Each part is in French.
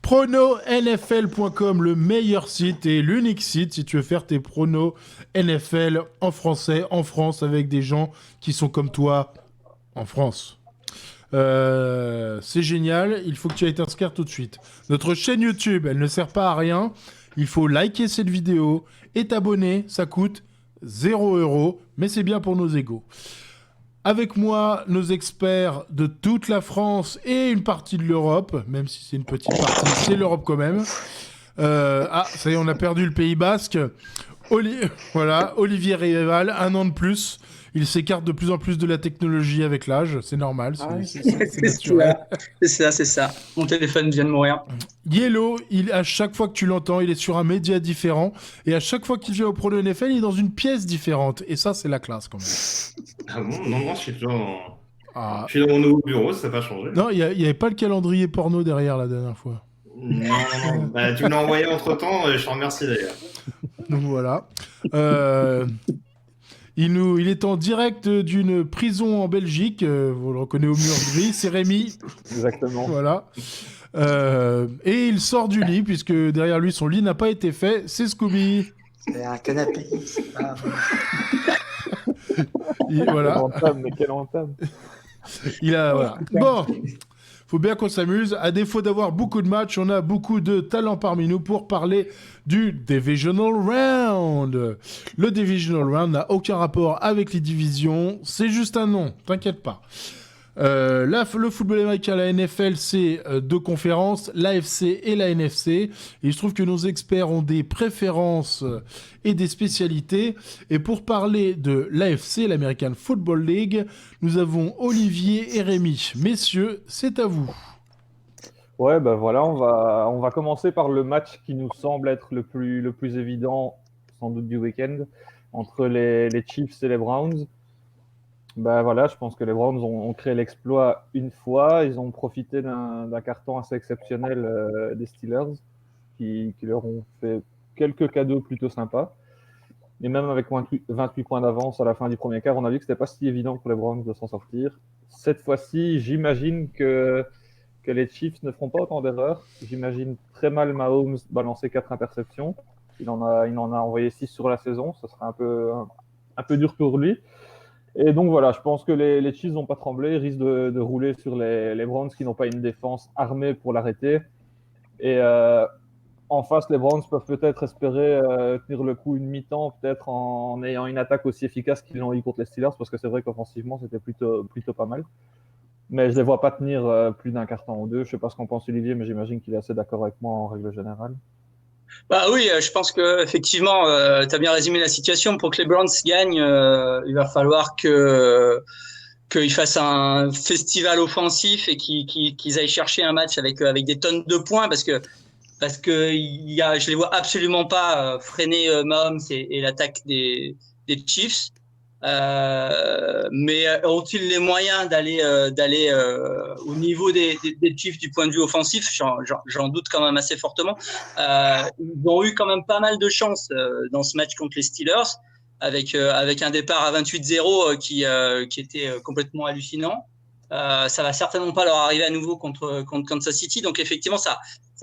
prononfl.com, le meilleur site et l'unique site si tu veux faire tes pronos NFL en français, en France, avec des gens qui sont comme toi en France. C'est génial, il faut que tu ailles t'inscrire tout de suite. Notre chaîne YouTube, elle ne sert pas à rien. Il faut liker cette vidéo et t'abonner, ça coûte 0€, mais c'est bien pour nos égos. Avec moi, nos experts de toute la France et une partie de l'Europe, même si c'est une petite partie, c'est l'Europe quand même. Ça y est, on a perdu le Pays Basque. Voilà, Olivier Rival, 1 an de plus. Il s'écarte de plus en plus de la technologie avec l'âge, c'est normal, c'est naturel. C'est ça. Mon téléphone vient de mourir. Yellow, à chaque fois que tu l'entends, il est sur un média différent. Et à chaque fois qu'il vient au Pro de NFL, il est dans une pièce différente. Et ça, c'est la classe quand même. Ah bon? Non, je suis toujours je suis dans mon nouveau bureau, ça n'a pas changé. Non, il n'y avait pas le calendrier porno derrière la dernière fois. Non. Bah, tu me l'as envoyé entre-temps, je te remercie d'ailleurs. Donc voilà. Il est en direct d'une prison en Belgique. Vous le reconnaissez au mur gris. C'est Rémi. Exactement. Voilà. Et il sort du lit, puisque derrière lui, son lit n'a pas été fait. C'est Scooby. C'est un canapé. Voilà. Quel entame. Voilà. Bon. Faut bien qu'on s'amuse. À défaut d'avoir beaucoup de matchs, on a beaucoup de talents parmi nous pour parler du Divisional Round. Le Divisional Round n'a aucun rapport avec les divisions. C'est juste un nom, t'inquiète pas. Le football américain, la NFL, c'est 2 conférences, l'AFC et la NFC. Et je trouve que nos experts ont des préférences et des spécialités. Et pour parler de l'AFC, l'American Football League, nous avons Olivier et Rémi. Messieurs, c'est à vous. Ouais, ben voilà, on va commencer par le match qui nous semble être le plus évident, sans doute du week-end, entre les Chiefs et les Browns. Ben voilà, je pense que les Browns ont créé l'exploit une fois. Ils ont profité d'un carton assez exceptionnel des Steelers qui leur ont fait quelques cadeaux plutôt sympas. Et même avec 28 points d'avance à la fin du premier quart, on a vu que ce n'était pas si évident pour les Browns de s'en sortir. Cette fois-ci, j'imagine que les Chiefs ne feront pas autant d'erreurs. J'imagine très mal Mahomes balancer 4 interceptions. Il en a envoyé 6 sur la saison. Ce sera un peu dur pour lui. Et donc voilà, je pense que les Chiefs n'ont pas tremblé, ils risquent de rouler sur les Browns qui n'ont pas une défense armée pour l'arrêter. Et en face, les Browns peuvent peut-être espérer tenir le coup une mi-temps, peut-être en ayant une attaque aussi efficace qu'ils l'ont eu contre les Steelers, parce que c'est vrai qu'offensivement, c'était plutôt pas mal. Mais je ne les vois pas tenir plus d'un quart temps ou deux. Je ne sais pas ce qu'en pense Olivier, mais j'imagine qu'il est assez d'accord avec moi en règle générale. Bah oui, je pense que effectivement, tu as bien résumé la situation. Pour que les Browns gagnent, il va falloir qu'ils fassent un festival offensif et qu'ils aillent chercher un match avec des tonnes de points parce que je les vois absolument pas freiner Mahomes et l'attaque des Chiefs. Mais ont-ils les moyens d'aller au niveau des Chiefs du point de vue offensif? J'en doute quand même assez fortement. Ils ont eu quand même pas mal de chance dans ce match contre les Steelers avec un départ à 28-0 qui était complètement hallucinant. Ça va certainement pas leur arriver à nouveau contre Kansas City. Donc effectivement, ça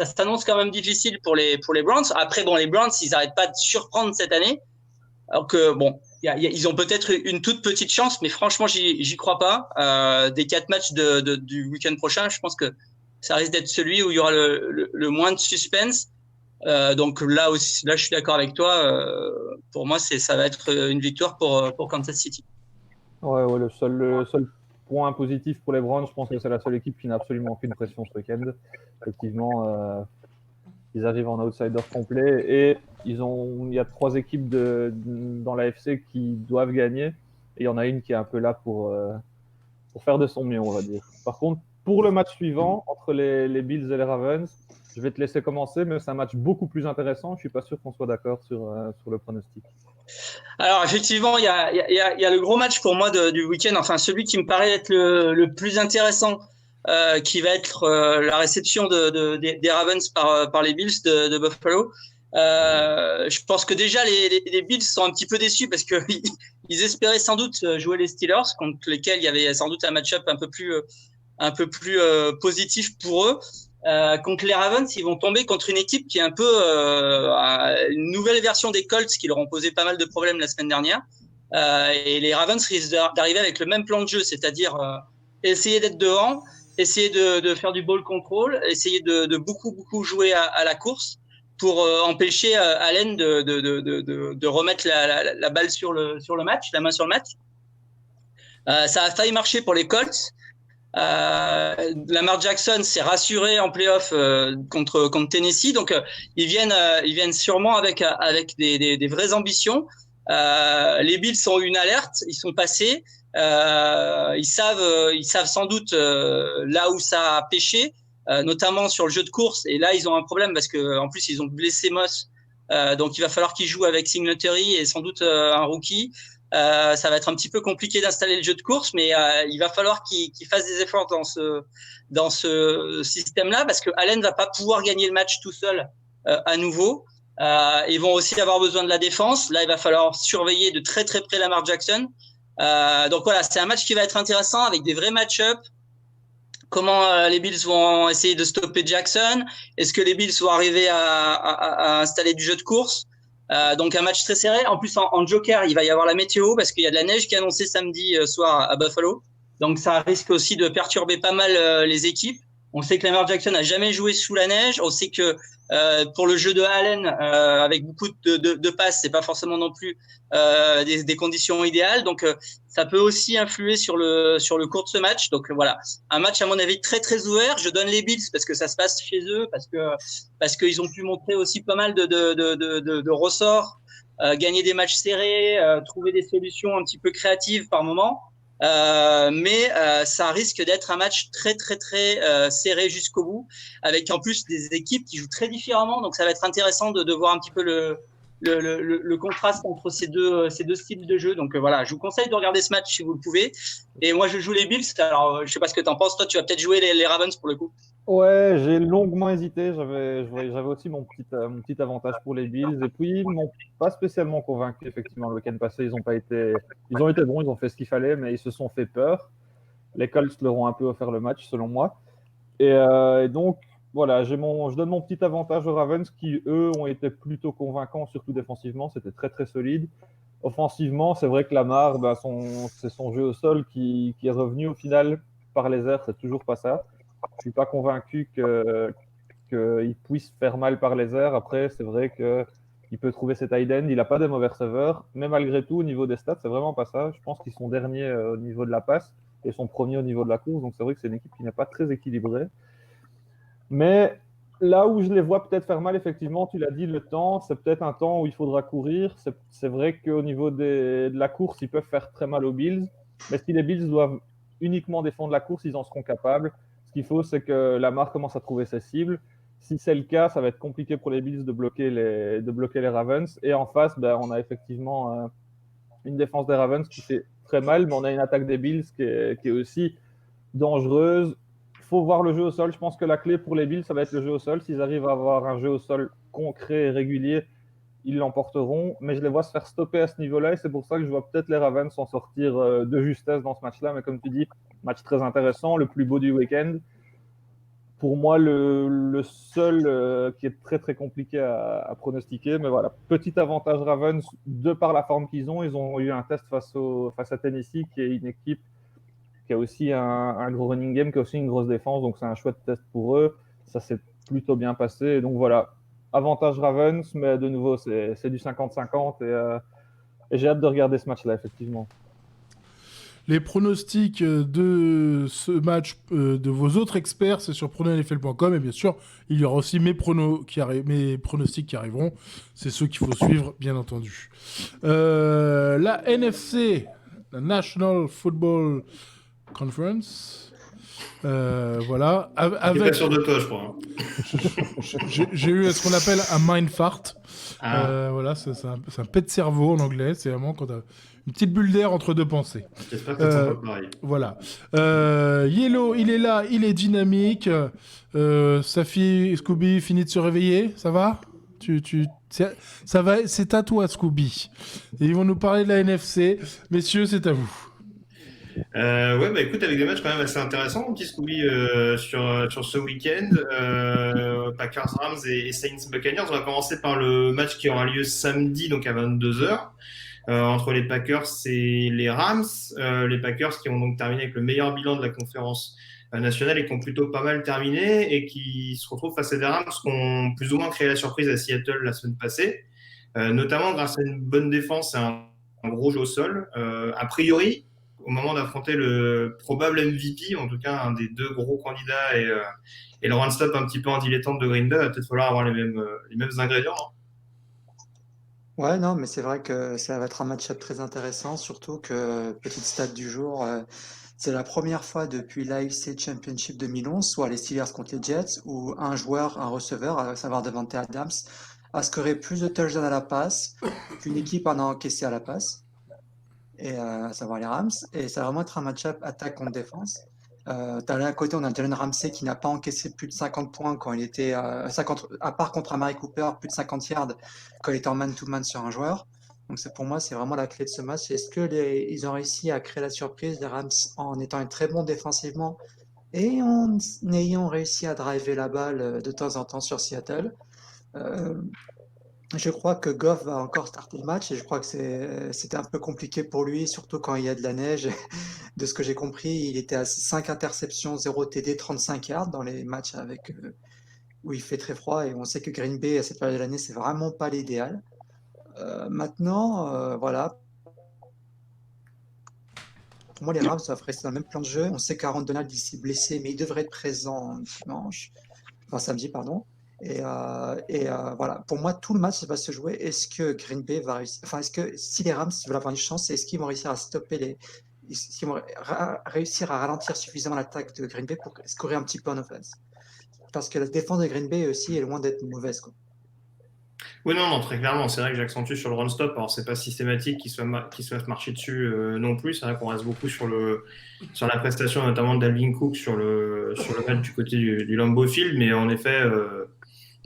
s'annonce quand même difficile pour les Browns. Après, bon, les Browns, ils n'arrêtent pas de surprendre cette année. Alors que bon, ils ont peut-être une toute petite chance, mais franchement, j'y crois pas. Des 4 matchs du week-end prochain, je pense que ça risque d'être celui où il y aura le moins de suspense. Donc là, je suis d'accord avec toi. Pour moi, ça va être une victoire pour Kansas City. Ouais, le seul point positif pour les Browns, je pense que c'est la seule équipe qui n'a absolument aucune pression ce week-end. Effectivement, ils arrivent en outsider complet et il y a 3 équipes dans l'AFC qui doivent gagner et il y en a une qui est un peu là pour faire de son mieux, on va dire. Par contre, pour le match suivant entre les Bills et les Ravens, je vais te laisser commencer, mais c'est un match beaucoup plus intéressant. Je ne suis pas sûr qu'on soit d'accord sur le pronostic. Alors effectivement, il y a le gros match pour moi du week-end, enfin celui qui me paraît être le plus intéressant, qui va être la réception des Ravens par les Bills de Buffalo. Je pense que déjà les Bills sont un petit peu déçus parce que ils espéraient sans doute jouer les Steelers contre lesquels il y avait sans doute un match-up un peu plus positif pour eux. contre les Ravens, ils vont tomber contre une équipe qui est un peu une nouvelle version des Colts qui leur ont posé pas mal de problèmes la semaine dernière. Et les Ravens risquent d'arriver avec le même plan de jeu, c'est-à-dire essayer d'être devant, essayer de faire du ball control, essayer de beaucoup jouer à la course pour empêcher Allen de remettre la balle sur le match, la main sur le match. Ça a failli marcher pour les Colts. Lamar Jackson s'est rassuré en playoff contre Tennessee, donc ils viennent sûrement avec des vraies ambitions. Les Bills ont eu une alerte, ils sont passés, ils savent sans doute là où ça a pêché, notamment sur le jeu de course. Et là, ils ont un problème parce que en plus ils ont blessé Moss, donc il va falloir qu'ils jouent avec Singletary et sans doute un rookie. Ça va être un petit peu compliqué d'installer le jeu de course, mais il va falloir qu'ils fassent des efforts dans ce système-là, parce que Allen va pas pouvoir gagner le match tout seul à nouveau. Ils vont aussi avoir besoin de la défense. Là, il va falloir surveiller de très très près Lamar Jackson. Donc voilà, c'est un match qui va être intéressant avec des vrais match-up. Comment les Bills vont essayer de stopper Jackson? Est-ce que les Bills vont arriver à installer du jeu de course? Donc un match très serré. En plus, en joker, il va y avoir la météo parce qu'il y a de la neige qui est annoncée samedi soir à Buffalo. Donc ça risque aussi de perturber pas mal les équipes. On sait que Lamar Jackson n'a jamais joué sous la neige. On sait que pour le jeu de Allen, avec beaucoup de passes, c'est pas forcément non plus des conditions idéales. Donc ça peut aussi influer sur le cours de ce match. Donc voilà, un match à mon avis très très ouvert. Je donne les Bills parce que ça se passe chez eux, parce qu'ils ont pu montrer aussi pas mal de ressorts, gagner des matchs serrés, trouver des solutions un petit peu créatives par moment. Mais ça risque d'être un match très très très serré jusqu'au bout, avec en plus des équipes qui jouent très différemment, donc ça va être intéressant de voir un petit peu le contraste entre ces deux styles de jeu. Donc voilà, je vous conseille de regarder ce match si vous le pouvez. Et moi je joue les Bills. Alors je sais pas ce que t'en penses, toi tu vas peut-être jouer les Ravens pour le coup. Ouais, j'ai longuement hésité. J'avais aussi mon petit avantage pour les Bills. Et puis, ils m'ont pas spécialement convaincu. Effectivement, le week-end passé, ils ont été bons, ils ont fait ce qu'il fallait, mais ils se sont fait peur. Les Colts leur ont un peu offert le match, selon moi. Et donc, voilà, je donne mon petit avantage aux Ravens qui, eux, ont été plutôt convaincants, surtout défensivement. C'était très, très solide. Offensivement, c'est vrai que Lamar, c'est son jeu au sol qui est revenu au final par les airs. C'est toujours pas ça. Je suis pas convaincu qu'il puisse faire mal par les airs. Après, c'est vrai qu'il peut trouver ses tight ends. Il n'a pas de mauvais receveurs. Mais malgré tout, au niveau des stats, c'est vraiment pas ça. Je pense qu'ils sont derniers au niveau de la passe et sont premiers au niveau de la course. Donc c'est vrai que c'est une équipe qui n'est pas très équilibrée. Mais là où je les vois peut-être faire mal, effectivement, tu l'as dit, le temps, c'est peut-être un temps où il faudra courir. C'est vrai qu'au niveau de la course, ils peuvent faire très mal aux Bills. Mais si les Bills doivent uniquement défendre la course, ils en seront capables. Ce qu'il faut, c'est que Lamar commence à trouver ses cibles. Si c'est le cas, ça va être compliqué pour les Bills de bloquer les Ravens. Et en face, on a effectivement une défense des Ravens qui fait très mal, mais on a une attaque des Bills qui est aussi dangereuse. Il faut voir le jeu au sol. Je pense que la clé pour les Bills, ça va être le jeu au sol. S'ils arrivent à avoir un jeu au sol concret et régulier, ils l'emporteront. Mais je les vois se faire stopper à ce niveau-là. Et c'est pour ça que je vois peut-être les Ravens s'en sortir de justesse dans ce match-là. Mais comme tu dis, match très intéressant, le plus beau du week-end. Pour moi, le seul qui est très très compliqué à pronostiquer. Mais voilà, petit avantage Ravens de par la forme qu'ils ont. Ils ont eu un test face à Tennessee, qui est une équipe qui a aussi un gros running game, qui a aussi une grosse défense. Donc c'est un chouette test pour eux. Ça s'est plutôt bien passé. Et donc voilà, avantage Ravens, mais de nouveau, c'est du 50-50. Et j'ai hâte de regarder ce match-là, effectivement. Les pronostics de ce match de vos autres experts, c'est sur prononfl.com. Et bien sûr, il y aura aussi mes pronostics qui arriveront. C'est ceux qu'il faut suivre, bien entendu. La NFC, la National Football Conference. Voilà. Avec... pas sûr de toi, je crois. J'ai eu ce qu'on appelle un mind fart. Voilà, c'est un pet de cerveau en anglais. C'est vraiment quand t'as une petite bulle d'air entre deux pensées. J'espère que c'est pas pareil. Voilà. Yellow, il est là, il est dynamique. Sa fille Scooby finit de se réveiller. Ça va ? Ça va, c'est à toi, Scooby. Et ils vont nous parler de la NFC. Messieurs, c'est à vous. Ouais, bah écoute, avec des matchs quand même assez intéressants, mon petit Scooby, sur ce week-end. Packers, Rams et Saints Buccaneers. On va commencer par le match qui aura lieu samedi, donc à 22h, entre les Packers et les Rams. Les Packers qui ont donc terminé avec le meilleur bilan de la conférence nationale et qui ont plutôt pas mal terminé et qui se retrouvent face à des Rams qui ont plus ou moins créé la surprise à Seattle la semaine passée, notamment grâce à une bonne défense et un gros jeu au sol. A priori, au moment d'affronter le probable MVP, en tout cas un des deux gros candidats et le run-stop un petit peu en dilettante de Green Bay, il va peut-être falloir avoir les mêmes ingrédients. Ouais, non, mais c'est vrai que ça va être un match-up très intéressant, surtout que, petite stat du jour, c'est la première fois depuis l'AFC Championship 2011, soit les Steelers contre les Jets, où un joueur, un receveur, à savoir Davante Adams, a scoré plus de touchdowns à la passe qu'une équipe en a encaissé à la passe, et à savoir les Rams. Et ça va vraiment être un match-up attaque contre défense. D'un côté, on a Jalen Ramsey qui n'a pas encaissé plus de 50 points quand il était 50, à part contre Amari Cooper, plus de 50 yards quand il était en man-to-man sur un joueur. Donc pour moi, c'est vraiment la clé de ce match. Est-ce que ils ont réussi à créer la surprise, les Rams, en étant très bons défensivement et en ayant réussi à driver la balle de temps en temps sur Seattle? Euh, je crois que Goff va encore starter le match et je crois que c'était un peu compliqué pour lui, surtout quand il y a de la neige. De ce que j'ai compris, il était à 5 interceptions, 0 TD, 35 yards dans les matchs où il fait très froid et on sait que Green Bay à cette période de l'année, c'est vraiment pas l'idéal. Maintenant, voilà, pour moi, les Rams doivent rester dans le même plan de jeu. On sait qu'Aaron Donald ici blessé, mais il devrait être présent dimanche, enfin samedi, pardon. Voilà, pour moi, tout le match va se jouer. Est-ce que Green Bay va réussir? Enfin, est-ce que si les Rams veulent avoir une chance, est-ce qu'ils vont réussir à stopper est-ce qu'ils vont réussir à ralentir suffisamment l'attaque de Green Bay pour scorer un petit peu en offense? Parce que la défense de Green Bay aussi est loin d'être mauvaise, quoi. Oui, non, non, très clairement. C'est vrai que j'accentue sur le run-stop. Alors, c'est pas systématique qu'il soit marché dessus non plus. C'est vrai qu'on reste beaucoup sur la prestation, notamment d'Alvin Cook sur le match du côté du Lambeau Field. Mais en effet,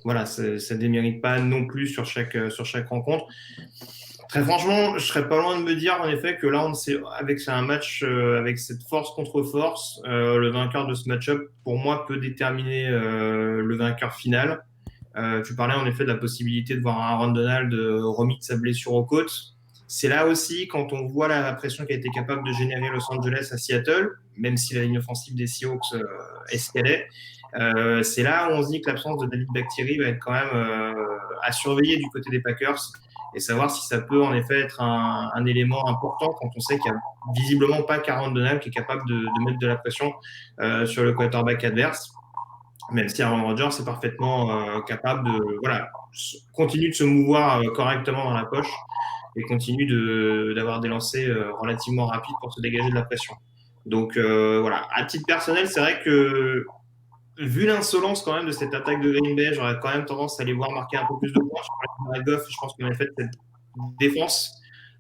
voilà, ça ne démérite pas non plus sur chaque rencontre. Très franchement, je serais pas loin de me dire en effet que là, c'est un match avec cette force contre force. Le vainqueur de ce match-up, pour moi, peut déterminer le vainqueur final. Tu parlais en effet de la possibilité de voir un Aaron Donald remis de sa blessure aux côtes. C'est là aussi, quand on voit la pression qu'a été capable de générer Los Angeles à Seattle, même si la ligne offensive des Seahawks est ce qu'elle est, c'est là où on se dit que l'absence de David Bakhtiari va être quand même à surveiller du côté des Packers et savoir si ça peut en effet être un élément important quand on sait qu'il n'y a visiblement pas qu'Aaron Donald qui est capable de mettre de la pression sur le quarterback adverse. Même si Aaron Rodgers est parfaitement capable de continue de se mouvoir correctement dans la poche et continue d'avoir des lancers relativement rapides pour se dégager de la pression. Donc voilà, à titre personnel, c'est vrai que vu l'insolence quand même de cette attaque de Green Bay, j'aurais quand même tendance à les voir marquer un peu plus de points. Je pense qu'en effet, cette défense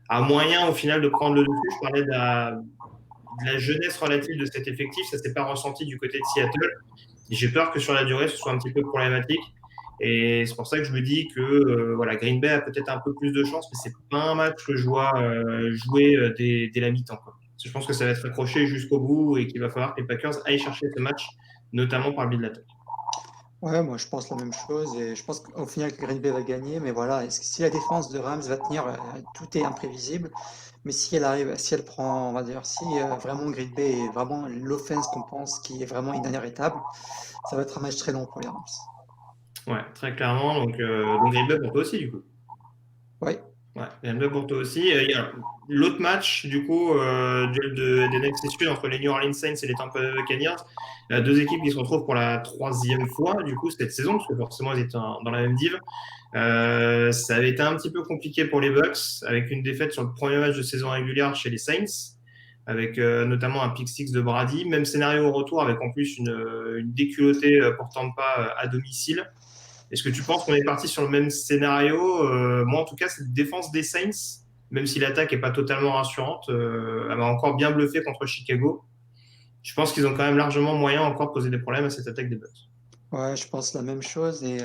a moyen au final de prendre le dessus. Je parlais de la jeunesse relative de cet effectif, ça ne s'est pas ressenti du côté de Seattle. J'ai peur que sur la durée, ce soit un petit peu problématique. Et c'est pour ça que je me dis que Green Bay a peut-être un peu plus de chance, mais c'est pas un match que je vois jouer dès la mi-temps. Je pense que ça va être accroché jusqu'au bout et qu'il va falloir que les Packers aillent chercher ce match, notamment par le biais de l'attaque. Ouais, moi je pense la même chose et je pense qu'au final que Green Bay va gagner, mais voilà, si la défense de Rams va tenir, tout est imprévisible, mais si elle prend, on va dire, si vraiment Green Bay est vraiment l'offense qu'on pense qui est vraiment inarrêtable, ça va être un match très long pour les Rams. Ouais, très clairement, donc Green Bay pour toi aussi du coup. Ouais. Ouais, Green Bay pour toi aussi. Il y a l'autre match, du coup, duel des NFC Sud entre les New Orleans Saints et les Tampa Bay Buccaneers. Deux équipes qui se retrouvent pour la 3e fois, du coup, cette saison, parce que forcément, ils étaient dans la même div. Ça avait été un petit peu compliqué pour les Bucks, avec une défaite sur le premier match de saison régulière chez les Saints, avec notamment un pick six de Brady. Même scénario au retour, avec en plus une déculottée portant pas à domicile. Est-ce que tu penses qu'on est parti sur le même scénario? Moi, en tout cas, cette défense des Saints, même si l'attaque n'est pas totalement rassurante, elle m'a encore bien bluffé contre Chicago. Je pense qu'ils ont quand même largement moyen encore de poser des problèmes à cette attaque des Bucks. Ouais, je pense la même chose. Et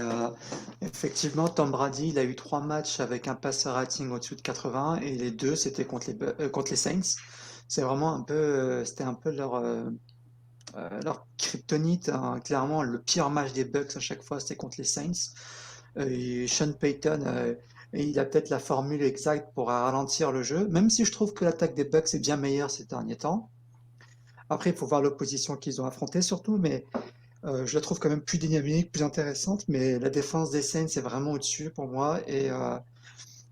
effectivement, Tom Brady, il a eu 3 matchs avec un passer rating au-dessus de 80 et les 2, c'était contre les Saints. c'est vraiment un peu, c'était un peu leur kryptonite, hein. Clairement, le pire match des Bucks à chaque fois, c'était contre les Saints. Et Sean Payton, il a peut-être la formule exacte pour ralentir le jeu, même si je trouve que l'attaque des Bucks est bien meilleure ces derniers temps. Après, il faut voir l'opposition qu'ils ont affrontée surtout, mais je la trouve quand même plus dynamique, plus intéressante. Mais la défense des Saints est vraiment au-dessus pour moi. Et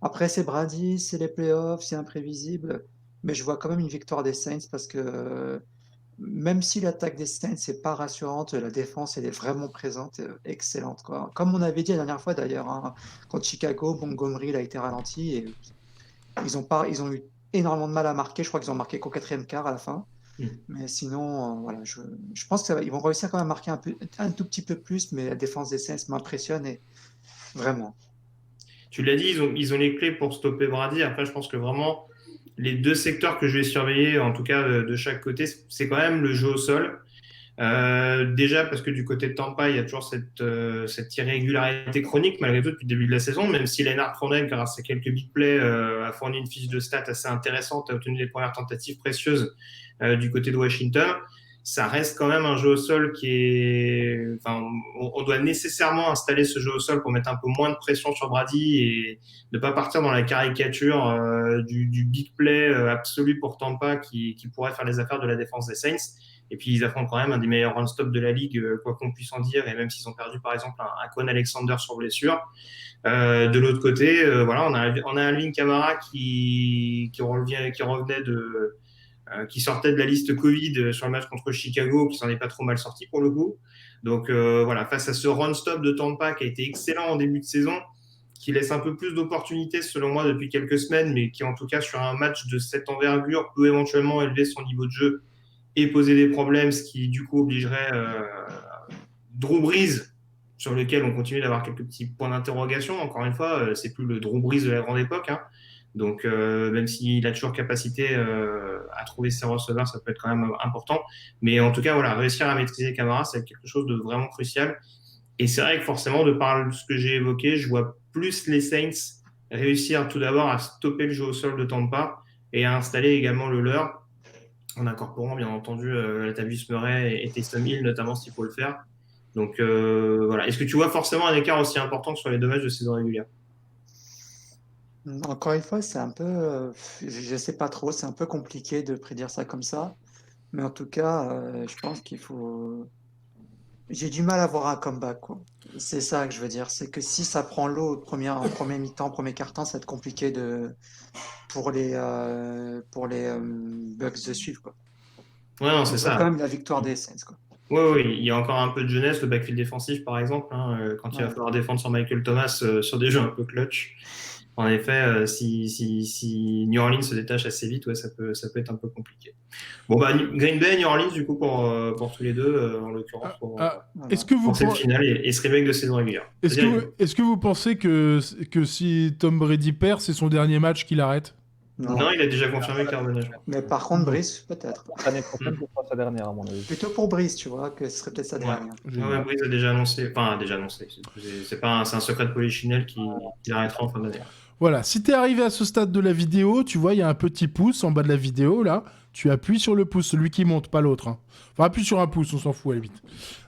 après, c'est Brady, c'est les playoffs, c'est imprévisible. Mais je vois quand même une victoire des Saints parce que même si l'attaque des Saints n'est pas rassurante, la défense elle est vraiment présente, excellente, quoi. Comme on avait dit la dernière fois d'ailleurs, hein, contre Chicago, Montgomery il a été ralenti et ils ont eu énormément de mal à marquer. Je crois qu'ils ont marqué qu'au 4e quart à la fin. Mais sinon, voilà, je pense qu'ils vont réussir quand même à marquer un tout petit peu plus, mais la défense des Saints m'impressionne et vraiment. Tu l'as dit, ils ont les clés pour stopper Brady. Après, je pense que vraiment, les deux secteurs que je vais surveiller, en tout cas de chaque côté, c'est quand même le jeu au sol. Déjà parce que du côté de Tampa, il y a toujours cette irrégularité chronique malgré tout depuis le début de la saison, même si Leonard Fournette, grâce à quelques big plays, a fourni une fiche de stats assez intéressante, a obtenu les premières tentatives précieuses du côté de Washington. Ça reste quand même un jeu au sol qui est... Enfin, on doit nécessairement installer ce jeu au sol pour mettre un peu moins de pression sur Brady et ne pas partir dans la caricature du big play absolu pour Tampa qui pourrait faire les affaires de la défense des Saints. Et puis, ils affrontent quand même un des meilleurs run-stop de la ligue, quoi qu'on puisse en dire, et même s'ils ont perdu, par exemple, un Kwon Alexander sur blessure. De l'autre côté, voilà, on a Alvin Kamara qui revenait qui sortait de la liste Covid sur le match contre Chicago, qui s'en est pas trop mal sorti pour le coup. Donc, voilà, face à ce run-stop de Tampa qui a été excellent en début de saison, qui laisse un peu plus d'opportunités, selon moi, depuis quelques semaines, mais qui, en tout cas, sur un match de cette envergure, peut éventuellement élever son niveau de jeu et poser des problèmes, ce qui du coup obligerait Drew Brees, sur lequel on continue d'avoir quelques petits points d'interrogation. Encore une fois, c'est plus le Drew Brees de la grande époque, hein. Donc même s'il a toujours capacité à trouver ses receveurs, ça peut être quand même important. Mais en tout cas, voilà, réussir à maîtriser Kamara, c'est quelque chose de vraiment crucial. Et c'est vrai que forcément, de par ce que j'ai évoqué, je vois plus les Saints réussir tout d'abord à stopper le jeu au sol de Tampa et à installer également le leur, en incorporant bien entendu Latavius Murray et Taysom Hill notamment s'il faut le faire. Donc voilà. Est-ce que tu vois forcément un écart aussi important que sur les deux matchs de saison régulière? Encore une fois, c'est un peu, je sais pas trop, c'est un peu compliqué de prédire ça comme ça. Mais en tout cas, je pense qu'il faut. J'ai du mal à voir un comeback, quoi. C'est ça que je veux dire. C'est que si ça prend l'eau en premier mi-temps, premier quart-temps, ça va être compliqué pour les Bucks de suivre, quoi. Ouais, non, c'est On voit ça. quand même la victoire des Saints, quoi. Oui, il y a encore un peu de jeunesse, le backfield défensif par exemple, hein, quand il va Ouais. falloir défendre sur Michael Thomas sur des jeux un peu clutch. En effet, si New Orleans se détache assez vite, ouais, ça peut être un peu compliqué. Bon, bah, Green Bay et New Orleans, du coup, pour tous les deux, en l'occurrence, Voilà. Est-ce que vous pour cette finale et ce remake de saison régulière. est-ce que vous pensez que si Tom Brady perd, c'est son dernier match qu'il arrête? Non, il a déjà confirmé qu'il revenait. Mais par contre, Brice, peut-être. L'année prochaine, ce sera sa dernière, à mon avis. Plutôt pour Brice, tu vois, que ce serait peut-être sa dernière. Ouais, Breeze a déjà annoncé. Enfin, déjà annoncé. C'est un secret de polichinelle qui arrêtera en fin d'année. Voilà, si t'es arrivé à ce stade de la vidéo, tu vois, il y a un petit pouce en bas de la vidéo, là. Tu appuies sur le pouce, celui qui monte, pas l'autre. Hein. Enfin, appuie sur un pouce, on s'en fout, à la limite.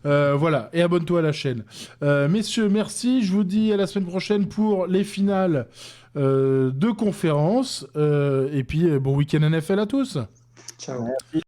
Voilà, et abonne-toi à la chaîne. Messieurs, merci. Je vous dis à la semaine prochaine pour les finales de conférences. Et puis, bon week-end NFL à tous. Ciao. Merci.